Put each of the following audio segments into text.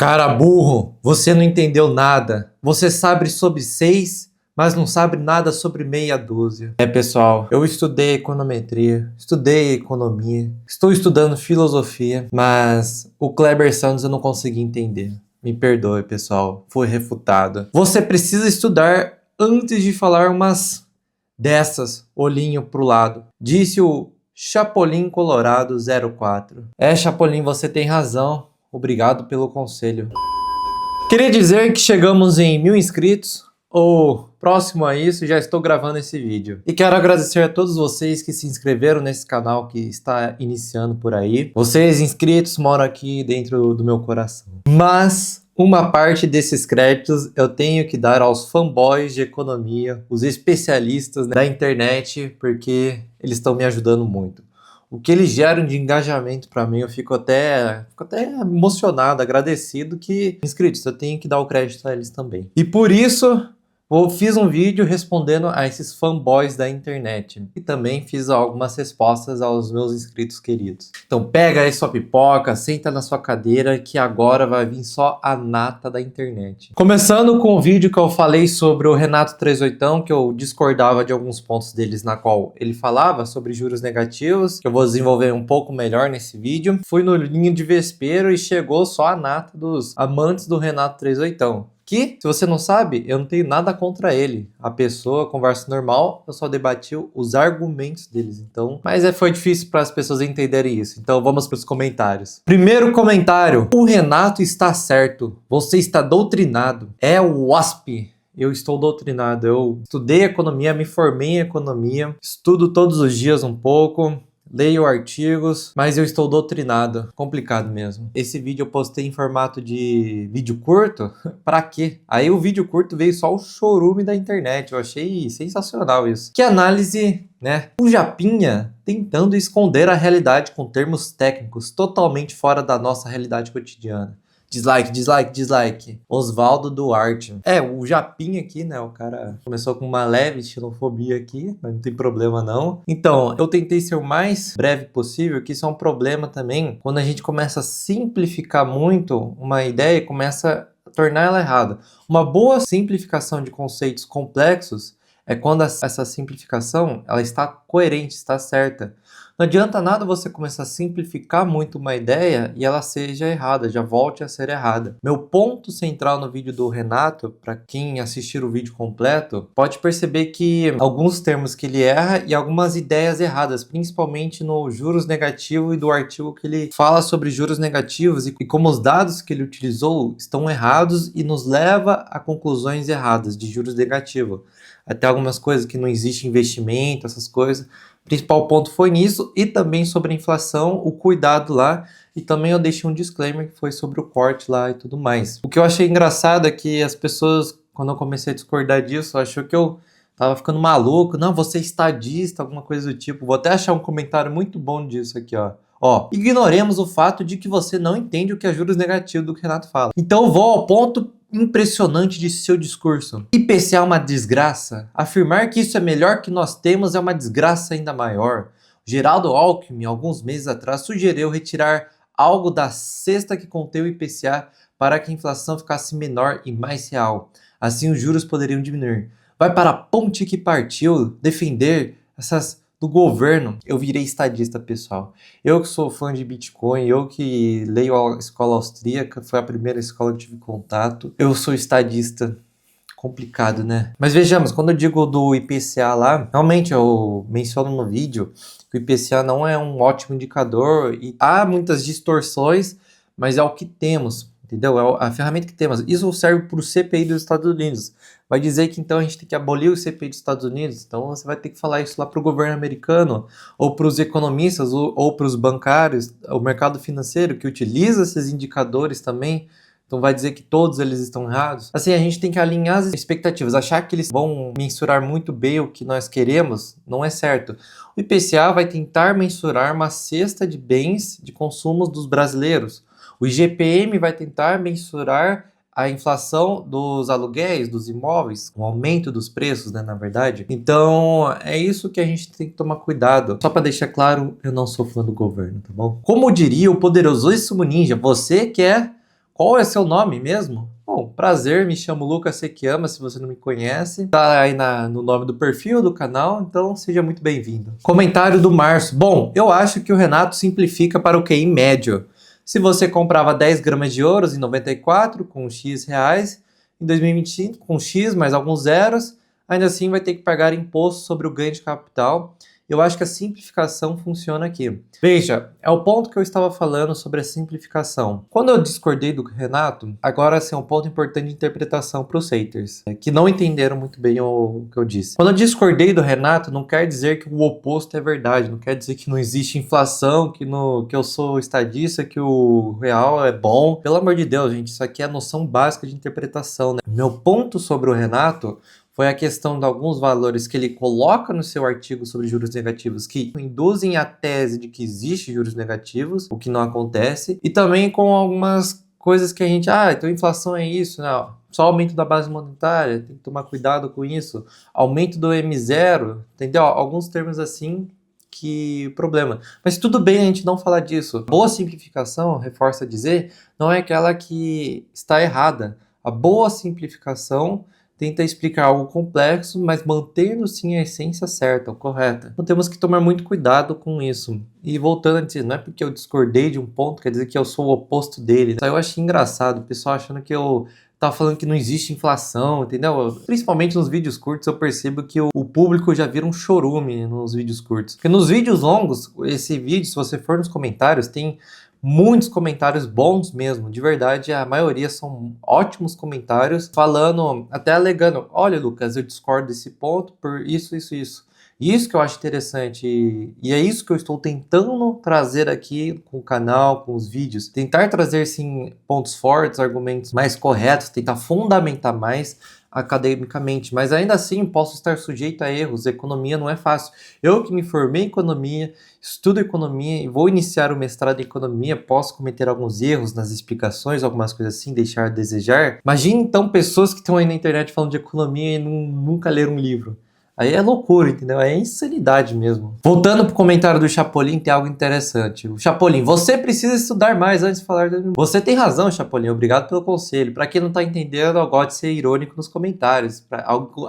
Cara burro, você não entendeu nada. Você sabe sobre 6, mas não sabe nada sobre meia dúzia. Pessoal, eu estudei econometria, estudei economia, estou estudando filosofia, mas o Kleber Santos eu não consegui entender. Me perdoe, pessoal, fui refutado. Você precisa estudar antes de falar umas dessas, olhinho pro lado. Disse o Chapolin Colorado 04. Chapolin, você tem razão. Obrigado pelo conselho. Queria dizer que chegamos em 1000 inscritos, ou próximo a isso, já estou gravando esse vídeo. E quero agradecer a todos vocês que se inscreveram nesse canal que está iniciando por aí. Vocês inscritos moram aqui dentro do meu coração. Mas uma parte desses créditos eu tenho que dar aos fanboys de economia, os especialistas da internet, porque eles estão me ajudando muito. O que eles geram de engajamento para mim, eu fico até emocionado, agradecido que inscritos, eu tenho que dar o crédito a eles também. E por isso, eu fiz um vídeo respondendo a esses fanboys da internet. E também fiz algumas respostas aos meus inscritos queridos. Então pega aí sua pipoca, senta na sua cadeira que agora vai vir só a nata da internet. Começando com o vídeo que eu falei sobre o Renato 38, que eu discordava de alguns pontos deles, na qual ele falava sobre juros negativos, que eu vou desenvolver um pouco melhor nesse vídeo. Fui no linho de vespeiro e chegou só a nata dos amantes do Renato 38. Que, se você não sabe, eu não tenho nada contra ele. A pessoa conversa normal, eu só debati os argumentos deles. Então, mas foi difícil para as pessoas entenderem isso. Então vamos para os comentários. Primeiro comentário: o Renato está certo. Você está doutrinado. É o WASP. Eu estou doutrinado. Eu estudei economia, me formei em economia, estudo todos os dias um pouco. Leio artigos, mas eu estou doutrinado. Complicado mesmo. Esse vídeo eu postei em formato de vídeo curto. Pra quê? Aí o vídeo curto veio só o chorume da internet. Eu achei sensacional isso. Que análise, né? O Japinha tentando esconder a realidade com termos técnicos totalmente fora da nossa realidade cotidiana. Dislike, dislike, dislike. Oswaldo Duarte. O Japinha aqui, né? O cara começou com uma leve xenofobia aqui, mas não tem problema não. Então, eu tentei ser o mais breve possível, que isso é um problema também, quando a gente começa a simplificar muito uma ideia e começa a tornar ela errada. Uma boa simplificação de conceitos complexos é quando essa simplificação ela está coerente, está certa. Não adianta nada você começar a simplificar muito uma ideia e ela seja errada, já volte a ser errada. Meu ponto central no vídeo do Renato, para quem assistir o vídeo completo, pode perceber que alguns termos que ele erra e algumas ideias erradas, principalmente no juros negativo e do artigo que ele fala sobre juros negativos e como os dados que ele utilizou estão errados e nos leva a conclusões erradas de juros negativos. Até algumas coisas que não existe investimento, essas coisas. O principal ponto foi nisso e também sobre a inflação, o cuidado lá. E também eu deixei um disclaimer que foi sobre o corte lá e tudo mais. O que eu achei engraçado é que as pessoas, quando eu comecei a discordar disso, achou que eu tava ficando maluco. Não, você é estadista, alguma coisa do tipo. Vou até achar um comentário muito bom disso aqui, ó. Ignoremos o fato de que você não entende o que é juros negativos do que o Renato fala. Então vou ao ponto impressionante de seu discurso. IPCA é uma desgraça. Afirmar que isso é melhor que nós temos é uma desgraça ainda maior. Geraldo Alckmin, alguns meses atrás, sugeriu retirar algo da cesta que contém o IPCA para que a inflação ficasse menor e mais real. Assim os juros poderiam diminuir. Vai para a ponte que partiu defender essas do governo. Eu virei estadista, pessoal. Eu que sou fã de Bitcoin, eu que leio a escola austríaca, foi a primeira escola que tive contato. Eu sou estadista. Complicado, né? Mas vejamos, quando eu digo do IPCA lá, realmente eu menciono no vídeo que o IPCA não é um ótimo indicador e há muitas distorções, mas é o que temos. Entendeu? É a ferramenta que temos. Isso serve para o CPI dos Estados Unidos. Vai dizer que então a gente tem que abolir o CPI dos Estados Unidos. Então você vai ter que falar isso lá para o governo americano, ou para os economistas, ou para os bancários, o mercado financeiro que utiliza esses indicadores também. Então vai dizer que todos eles estão errados. Assim, a gente tem que alinhar as expectativas. Achar que eles vão mensurar muito bem o que nós queremos não é certo. O IPCA vai tentar mensurar uma cesta de bens de consumo dos brasileiros. O IGPM vai tentar mensurar a inflação dos aluguéis, dos imóveis, o aumento dos preços, né, na verdade. Então, é isso que a gente tem que tomar cuidado. Só para deixar claro, eu não sou fã do governo, tá bom? Como diria o poderosíssimo ninja, você quer Qual é seu nome mesmo? Bom, prazer, me chamo Lucas Sekiyama, se você não me conhece. Tá aí no nome do perfil do canal, então seja muito bem-vindo. Comentário do Márcio. Bom, eu acho que o Renato simplifica para o QI médio. Se você comprava 10 gramas de ouro em 94 com X reais, em 2025 com X mais alguns zeros, ainda assim vai ter que pagar imposto sobre o ganho de capital. Eu acho que a simplificação funciona aqui. Veja, é o ponto que eu estava falando sobre a simplificação. Quando eu discordei do Renato, agora assim, é um ponto importante de interpretação para os haters, que não entenderam muito bem o que eu disse. Quando eu discordei do Renato, não quer dizer que o oposto é verdade, não quer dizer que não existe inflação, que eu sou estadista, que o real é bom. Pelo amor de Deus, gente, isso aqui é a noção básica de interpretação, né? Meu ponto sobre o Renato foi a questão de alguns valores que ele coloca no seu artigo sobre juros negativos que induzem a tese de que existe juros negativos, o que não acontece, e também com algumas coisas que a gente, então inflação é isso, não, só aumento da base monetária, tem que tomar cuidado com isso, aumento do M0, entendeu? Alguns termos assim que problema. Mas tudo bem a gente não falar disso. Boa simplificação, reforça dizer, não é aquela que está errada. A boa simplificação tenta explicar algo complexo, mas mantendo sim a essência certa, ou correta. Então temos que tomar muito cuidado com isso. E voltando a dizer, não é porque eu discordei de um ponto, quer dizer que eu sou o oposto dele. Então eu achei engraçado, o pessoal achando que eu tava falando que não existe inflação, entendeu? Principalmente nos vídeos curtos eu percebo que o público já vira um chorume nos vídeos curtos. Porque nos vídeos longos, esse vídeo, se você for nos comentários, tem muitos comentários bons mesmo, de verdade, a maioria são ótimos comentários, falando, até alegando, olha Lucas, eu discordo desse ponto por isso, isso, isso. Isso que eu acho interessante e é isso que eu estou tentando trazer aqui com o canal, com os vídeos. Tentar trazer, sim, pontos fortes, argumentos mais corretos, tentar fundamentar mais academicamente, mas ainda assim posso estar sujeito a erros. Economia não é fácil. Eu que me formei em economia, estudo economia e vou iniciar o mestrado em economia, posso cometer alguns erros nas explicações, algumas coisas assim, deixar a desejar. Imagine então pessoas que estão aí na internet falando de economia e nunca leram um livro. Aí é loucura, entendeu? É insanidade mesmo. Voltando pro comentário do Chapolin, tem algo interessante. O Chapolin, você precisa estudar mais antes de falar de... Você tem razão, Chapolin, obrigado pelo conselho. Pra quem não tá entendendo, eu gosto de ser irônico nos comentários.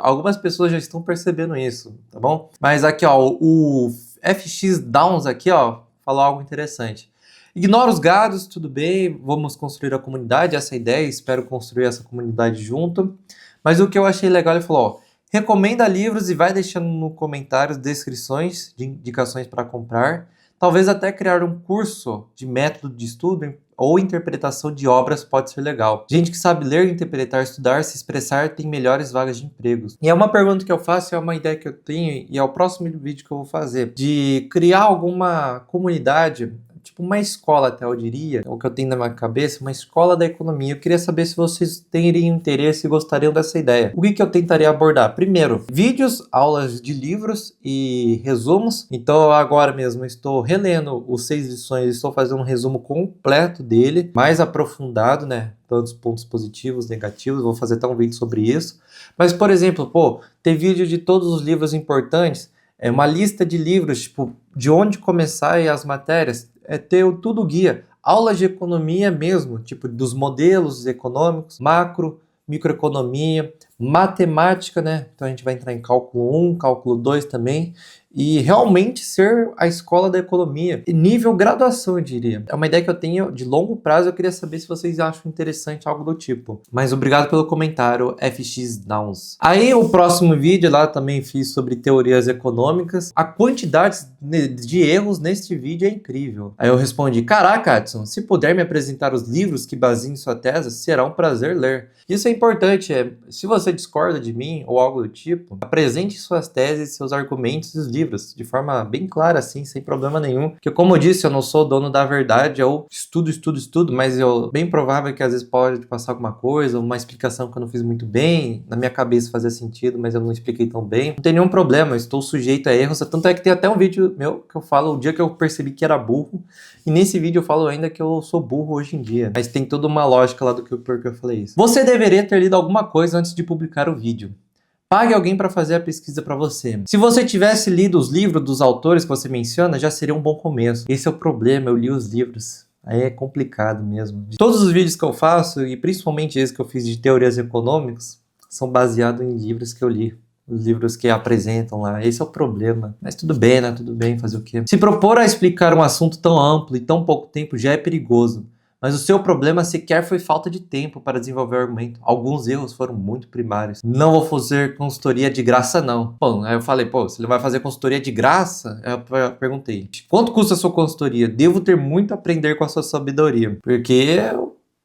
Algumas pessoas já estão percebendo isso, tá bom? Mas aqui, ó, o FX Downs aqui, ó, falou algo interessante. Ignora os gados, tudo bem, vamos construir a comunidade, essa é a ideia, espero construir essa comunidade junto. Mas o que eu achei legal, ele falou, ó, recomenda livros e vai deixando no comentário descrições de indicações para comprar. Talvez até criar um curso de método de estudo ou interpretação de obras pode ser legal. Gente que sabe ler, interpretar, estudar, se expressar tem melhores vagas de empregos. E é uma pergunta que eu faço, é uma ideia que eu tenho e é o próximo vídeo que eu vou fazer. De criar alguma comunidade, tipo uma escola até eu diria, o que eu tenho na minha cabeça, uma escola da economia. Eu queria saber se vocês teriam interesse e gostariam dessa ideia. O que eu tentaria abordar? Primeiro, vídeos, aulas de livros e resumos. Então agora mesmo estou relendo os 6 lições, estou fazendo um resumo completo dele, mais aprofundado, né? Tantos pontos positivos, negativos, vou fazer até um vídeo sobre isso. Mas, por exemplo, ter vídeo de todos os livros importantes, uma lista de livros, tipo, de onde começar e as matérias, ter tudo guia, aulas de economia mesmo, tipo dos modelos econômicos, macro, microeconomia, matemática, né? Então a gente vai entrar em cálculo 1, cálculo 2 também, e realmente ser a escola da economia, nível graduação eu diria. É uma ideia que eu tenho de longo prazo, eu queria saber se vocês acham interessante algo do tipo. Mas obrigado pelo comentário, FX Downs. Aí o próximo vídeo lá também fiz sobre teorias econômicas. A quantidade de erros neste vídeo é incrível. Aí eu respondi, caraca, Adson, se puder me apresentar os livros que baseiam sua tese, será um prazer ler. Isso é importante, se você discorda de mim ou algo do tipo, apresente suas teses, seus argumentos e os livros, de forma bem clara assim, sem problema nenhum. Porque como eu disse, eu não sou dono da verdade, eu estudo, mas bem provável que às vezes pode passar alguma coisa, uma explicação que eu não fiz muito bem, na minha cabeça fazia sentido, mas eu não expliquei tão bem. Não tem nenhum problema, eu estou sujeito a erros, tanto é que tem até um vídeo meu que eu falo o dia que eu percebi que era burro, e nesse vídeo eu falo ainda que eu sou burro hoje em dia, mas tem toda uma lógica lá do que eu falei isso. Você deveria ter lido alguma coisa antes de publicar o vídeo. Pague alguém para fazer a pesquisa para você. Se você tivesse lido os livros dos autores que você menciona, já seria um bom começo. Esse é o problema, eu li os livros. Aí é complicado mesmo. Todos os vídeos que eu faço, e principalmente esse que eu fiz de teorias econômicas, são baseados em livros que eu li. Os livros que apresentam lá. Esse é o problema. Mas tudo bem, né? Tudo bem, fazer o quê? Se propor a explicar um assunto tão amplo e tão pouco tempo já é perigoso. Mas o seu problema sequer foi falta de tempo para desenvolver o argumento. Alguns erros foram muito primários. Não vou fazer consultoria de graça, não. Bom, aí eu falei, pô, você não vai fazer consultoria de graça? Eu perguntei, quanto custa a sua consultoria? Devo ter muito a aprender com a sua sabedoria. Porque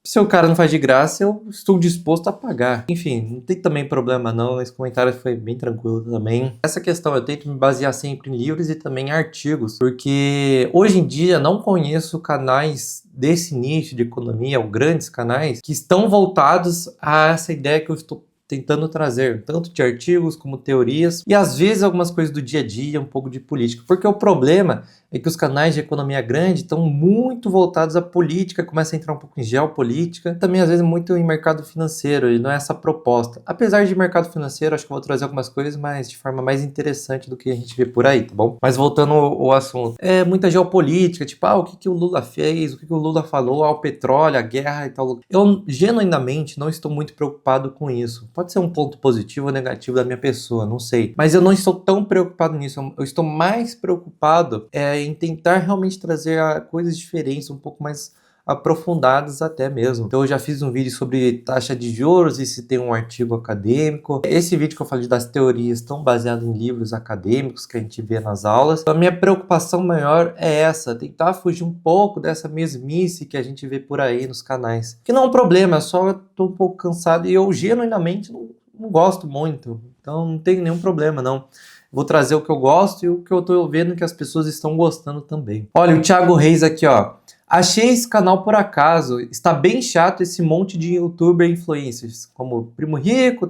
se o cara não faz de graça, eu estou disposto a pagar. Enfim, não tem também problema não, esse comentário foi bem tranquilo também. Essa questão eu tento me basear sempre em livros e também em artigos, porque hoje em dia não conheço canais desse nicho de economia, ou grandes canais, que estão voltados a essa ideia que eu estou tentando trazer, tanto de artigos como teorias, e às vezes algumas coisas do dia a dia, um pouco de política, porque o problema é que os canais de economia grande estão muito voltados à política, começa a entrar um pouco em geopolítica, também às vezes muito em mercado financeiro, e não é essa a proposta. Apesar de mercado financeiro, acho que eu vou trazer algumas coisas, mas de forma mais interessante do que a gente vê por aí, tá bom? Mas voltando ao assunto, é muita geopolítica, tipo, o que o Lula fez, o que o Lula falou, o petróleo, a guerra e tal. Eu, genuinamente, não estou muito preocupado com isso. Pode ser um ponto positivo ou negativo da minha pessoa, não sei. Mas eu não estou tão preocupado nisso. Eu estou mais preocupado em tentar realmente trazer coisas diferentes, um pouco mais aprofundadas até mesmo. Então eu já fiz um vídeo sobre taxa de juros e se tem um artigo acadêmico. Esse vídeo que eu falei das teorias estão baseados em livros acadêmicos que a gente vê nas aulas. Então a minha preocupação maior é essa, tentar fugir um pouco dessa mesmice que a gente vê por aí nos canais. Que não é um problema, só eu tô um pouco cansado e eu genuinamente não gosto muito. Então não tem nenhum problema não. Vou trazer o que eu gosto e o que eu tô vendo que as pessoas estão gostando também. Olha, o Thiago Reis aqui, ó. Achei esse canal por acaso, está bem chato esse monte de youtuber influencers, como Primo Rico,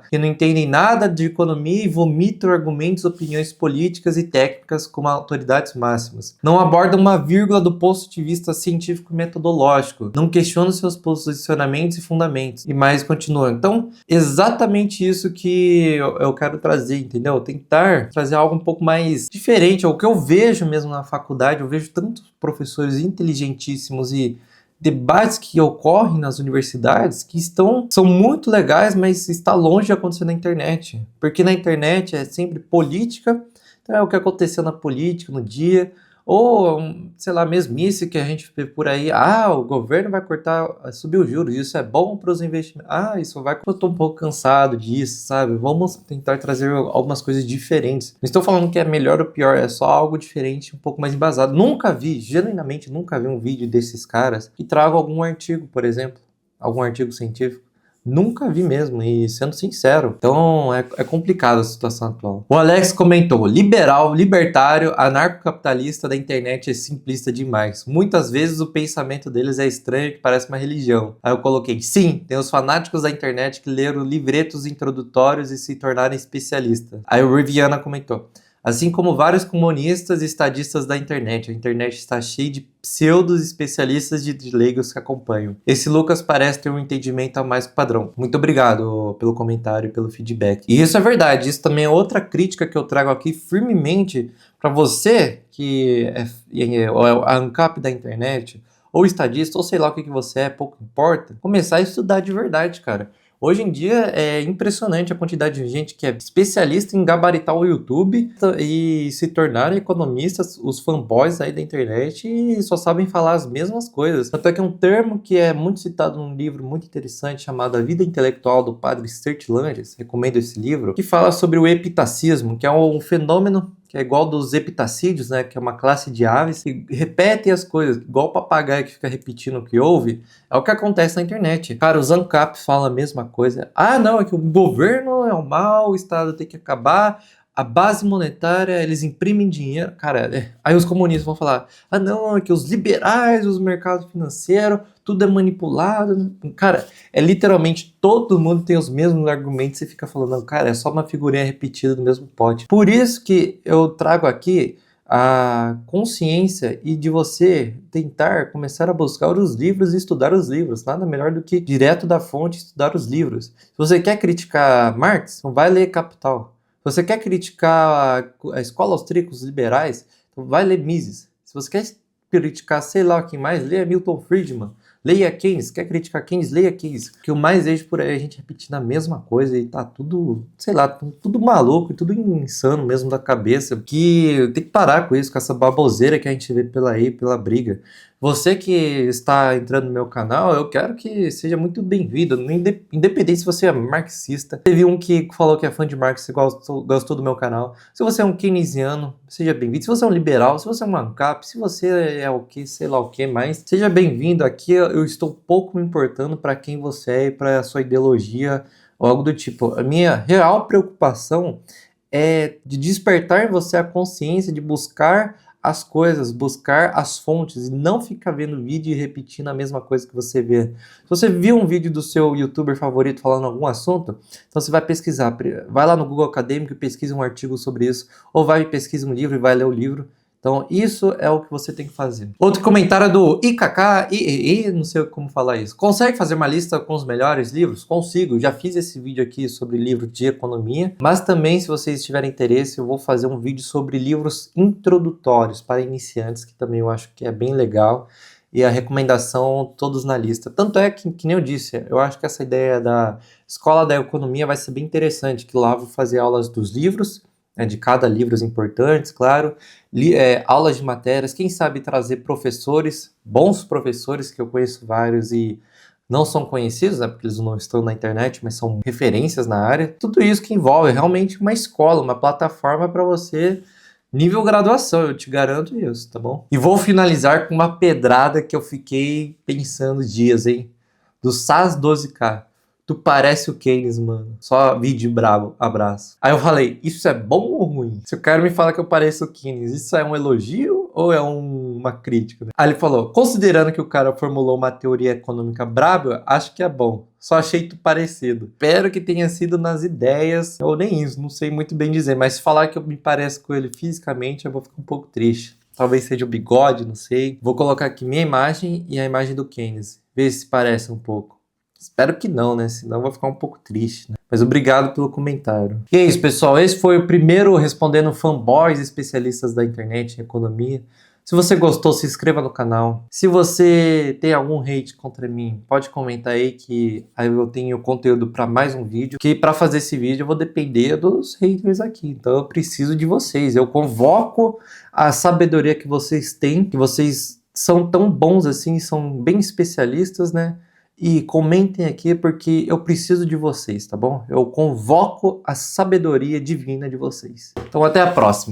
que não entendem nada de economia e vomitam argumentos, opiniões políticas e técnicas como autoridades máximas. Não abordam uma vírgula do ponto de vista científico e metodológico, não questionam seus posicionamentos e fundamentos, e mais continuam. Então, exatamente isso que eu quero trazer, entendeu? Tentar trazer algo um pouco mais diferente, é o que eu vejo mesmo na faculdade, eu vejo tantos professores inteligentíssimos e debates que ocorrem nas universidades que são muito legais, mas está longe de acontecer na internet. Porque na internet é sempre política, então é o que aconteceu na política no dia, ou, sei lá, mesmice que a gente vê por aí. O governo vai subir os juros, isso é bom para os investimentos. Isso vai... Eu tô um pouco cansado disso, sabe? Vamos tentar trazer algumas coisas diferentes. Não estou falando que é melhor ou pior, é só algo diferente, um pouco mais embasado. Genuinamente nunca vi um vídeo desses caras que traga algum artigo, por exemplo, algum artigo científico. Nunca vi mesmo, e sendo sincero. Então é complicado a situação atual. O Alex comentou: liberal, libertário, anarcocapitalista da internet é simplista demais. Muitas vezes o pensamento deles é estranho, que parece uma religião. Aí eu coloquei: sim, tem os fanáticos da internet que leram livretos introdutórios e se tornaram especialistas. Aí o Riviana comentou: assim como vários comunistas e estadistas da internet, a internet está cheia de pseudos especialistas de leigos que acompanham. Esse Lucas parece ter um entendimento a mais padrão. Muito obrigado pelo comentário e pelo feedback. E isso é verdade, isso também é outra crítica que eu trago aqui firmemente para você que é a ANCAP da internet, ou estadista, ou sei lá o que você é, pouco importa, começar a estudar de verdade, cara. Hoje em dia é impressionante a quantidade de gente que é especialista em gabaritar o YouTube e se tornar economistas, os fanboys aí da internet, e só sabem falar as mesmas coisas. Tanto é que um termo que é muito citado num livro muito interessante chamado A Vida Intelectual do padre Sturt Langes, recomendo esse livro, que fala sobre o epitacismo, que é um fenômeno que é igual dos epitacídeos, né, que é uma classe de aves que repetem as coisas, igual o papagaio que fica repetindo o que ouve, é o que acontece na internet. Cara, o ANCAP fala a mesma coisa. Não, é que o governo é o mal, o Estado tem que acabar, a base monetária, eles imprimem dinheiro. Cara, aí os comunistas vão falar: não, é que os liberais, os mercados financeiros, tudo é manipulado. Cara, é literalmente todo mundo tem os mesmos argumentos e você fica falando: não, cara, é só uma figurinha repetida do mesmo pote. Por isso que eu trago aqui a consciência e de você tentar começar a buscar os livros e estudar os livros. Nada melhor do que direto da fonte estudar os livros. Se você quer criticar Marx, então vai ler Capital. Se você quer criticar a escola austríaca, os liberais, então vai ler Mises. Se você quer criticar, sei lá quem mais, leia Milton Friedman. Leia Keynes, quer criticar Keynes? Leia Keynes. O que eu mais vejo por aí é a gente repetindo a mesma coisa e tá tudo, sei lá, tudo maluco e tudo insano mesmo da cabeça. Que tem que parar com isso, com essa baboseira que a gente vê pela aí, pela briga. Você que está entrando no meu canal, eu quero que seja muito bem-vindo, independente se você é marxista. Teve um que falou que é fã de Marx e gostou do meu canal. Se você é um keynesiano, seja bem-vindo. Se você é um liberal, se você é um ANCAP, se você é o que, sei lá o que mais, seja bem-vindo. Aqui eu estou pouco me importando para quem você é e para a sua ideologia ou algo do tipo. A minha real preocupação é de despertar em você a consciência de buscar as coisas, buscar as fontes e não ficar vendo vídeo e repetindo a mesma coisa que você vê. Se você viu um vídeo do seu youtuber favorito falando algum assunto, então você vai pesquisar. Vai lá no Google Acadêmico e pesquisa um artigo sobre isso, ou vai e pesquisa um livro e vai ler o livro. Então isso é o que você tem que fazer. Outro comentário é do IKK, não sei como falar isso. Consegue fazer uma lista com os melhores livros? Consigo, já fiz esse vídeo aqui sobre livro de economia, mas também se vocês tiverem interesse eu vou fazer um vídeo sobre livros introdutórios para iniciantes, que também eu acho que é bem legal. E a recomendação todos na lista. Tanto é que nem eu disse, eu acho que essa ideia da escola da economia vai ser bem interessante, que lá eu vou fazer aulas dos livros, de cada livro importantes, claro, aulas de matérias, quem sabe trazer professores, bons professores, que eu conheço vários e não são conhecidos, né, porque eles não estão na internet, mas são referências na área. Tudo isso que envolve realmente uma escola, uma plataforma para você, nível graduação, eu te garanto isso, tá bom? E vou finalizar com uma pedrada que eu fiquei pensando dias, hein? Do SAS 12K. Tu parece o Keynes, mano. Só vídeo brabo, abraço. Aí eu falei, isso é bom ou ruim? Se o cara me fala que eu pareço o Keynes, isso é um elogio ou é uma crítica? Né? Aí ele falou, considerando que o cara formulou uma teoria econômica braba, acho que é bom. Só achei tu parecido. Espero que tenha sido nas ideias, ou nem isso, não sei muito bem dizer. Mas se falar que eu me pareço com ele fisicamente, eu vou ficar um pouco triste. Talvez seja o bigode, não sei. Vou colocar aqui minha imagem e a imagem do Keynes. Ver se parece um pouco. Espero que não, né? Senão eu vou ficar um pouco triste, né? Mas obrigado pelo comentário. E é isso, pessoal. Esse foi o primeiro respondendo fanboys especialistas da internet em economia. Se você gostou, se inscreva no canal. Se você tem algum hate contra mim, pode comentar aí que aí eu tenho conteúdo para mais um vídeo. Que para fazer esse vídeo eu vou depender dos haters aqui. Então eu preciso de vocês. Eu convoco a sabedoria que vocês têm, que vocês são tão bons assim, são bem especialistas, né? E comentem aqui porque eu preciso de vocês, tá bom? Eu convoco a sabedoria divina de vocês. Então até a próxima.